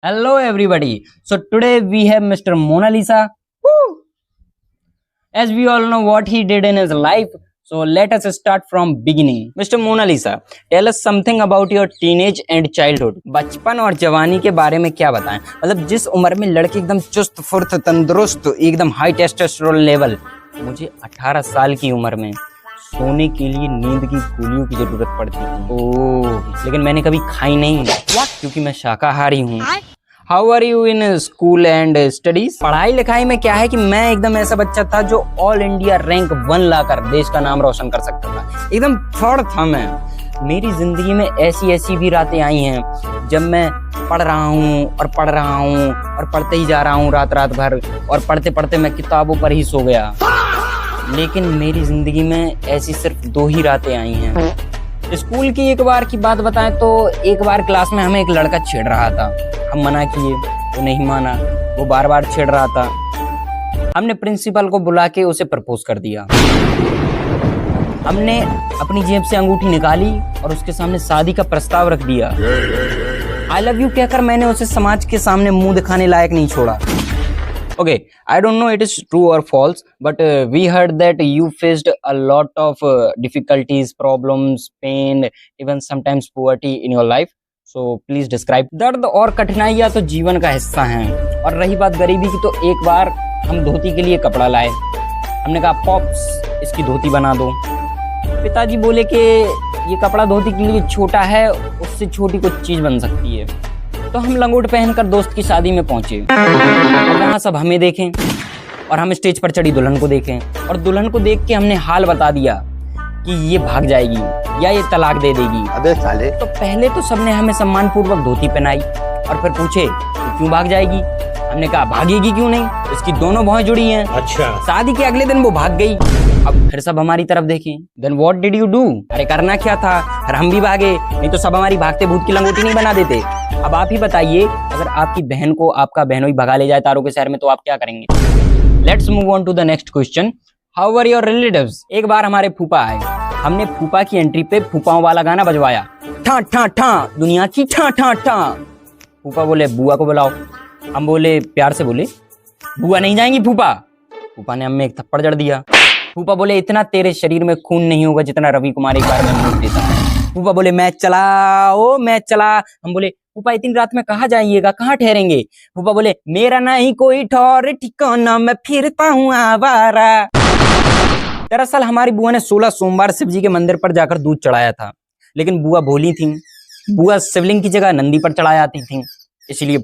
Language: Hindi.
Hello, everybody. So today we have Mr. Mona Lisa. Woo! As we all know what he did in his life, so let us start from beginning. Mr. Mona Lisa, tell us something about your teenage and childhood. बचपन और जवानी के बारे में क्या बताएं? मतलब जिस उम्र में लड़के एकदम चुस्त फुर्त तंदुरुस्त एकदम हाई टेस्टोस्टेरोन लेवल, मुझे 18 साल की उम्र में सोने के लिए नींद की गोलियों की जरूरत पड़ती थी। ओह, लेकिन मैंने कभी खाई नहीं। क्योंकि मैं शाकाहारी हूँ। How are you in school and studies? पढ़ाई लिखाई में क्या है कि मैं एकदम ऐसा बच्चा था जो ऑल इंडिया रैंक 1 लाकर देश का नाम रोशन कर सकता था। एकदम थर्ड था मैं। मेरी जिंदगी में ऐसी ऐसी भी रातें आई हैं जब मैं पढ़ रहा हूँ और पढ़ते ही जा रहा हूँ रात भर, और पढ़ते पढ़ते मैं किताबों पर ही सो गया। लेकिन मेरी जिंदगी में ऐसी सिर्फ 2 ही रातें आई हैं। स्कूल की एक बार की बात बताएं तो एक बार क्लास में हमें एक लड़का छेड़ रहा था। हम मना किए, वो नहीं माना, वो बार बार छेड़ रहा था। हमने प्रिंसिपल को बुला के उसे प्रपोज कर दिया। हमने अपनी जेब से अंगूठी निकाली और उसके सामने शादी का प्रस्ताव रख दिया। आई लव यू कहकर मैंने उसे समाज के सामने मुंह दिखाने लायक नहीं छोड़ा। Okay, I don't know it is true or false, but we heard that you faced a lot of difficulties, problems, pain, even sometimes poverty in your life. So please describe. दर्द और कठिनाइयां तो जीवन का हिस्सा हैं। और रही बात गरीबी की, तो एक बार हम धोती के लिए कपड़ा लाए। हमने कहा पॉप्स इसकी धोती बना दो। पिताजी बोले कि ये कपड़ा धोती के लिए छोटा है, उससे छोटी कुछ चीज बन सकती है। तो हम लंगोट पहनकर दोस्त की शादी में पहुंचे। वहां सब हमें देखें और हम स्टेज पर चढ़ी दुल्हन को देखें, और दुल्हन को देख के हमने हाल बता दिया कि ये भाग जाएगी या ये तलाक दे देगी। अबे साले। तो पहले तो सबने हमें सम्मान पूर्वक धोती पहनाई और फिर पूछे तो क्यों भाग जाएगी। हमने कहा भागेगी क्यों नहीं, इसकी दोनों भौहें जुड़ी हैं। अच्छा। शादी के अगले दिन वो भाग गई। अब फिर सब हमारी तरफ देखें। Then what did you do? अरे करना क्या था, फिर हम भी भागे, नहीं तो सब हमारी भागते भूत की लंगोटी नहीं बना देते। अब आप ही बताइए, अगर आपकी बहन को आपका बहनोई भगा ले जाए तारों के शहर में, तो आप क्या करेंगे? Let's move on to the next question. How are your relatives? एक बार हमारे फूफा आए। हमने फूफा की एंट्री पे फूफाओं वाला गाना बजवाया, ठा ठा ठा दुनिया की ठा ठा ठा। फूफा बोले बुआ को बुलाओ। हम बोले प्यार से बोले बुआ नहीं जाएंगी फूफा। फूफा ने हमें एक थप्पड़ जड़ दिया। फूफा बोले इतना तेरे शरीर में खून नहीं होगा जितना रवि कुमार एक बार में नोट देता है। फूफा बोले मैं चला। हम बोले फूफा इतनी रात में कहाँ जाइएगा, कहाँ ठहरेंगे? फूफा बोले मेरा नहीं कोई ठौर ठिकाना, मैं फिरता हूँ आवारा। दरअसल हमारी बुआ ने 16 सोमवार शिव जी के मंदिर पर जाकर दूध चढ़ाया था, लेकिन बुआ भोली थी। बुआ शिवलिंग की जगह नंदी पर चढ़ाई आती थी, इसलिए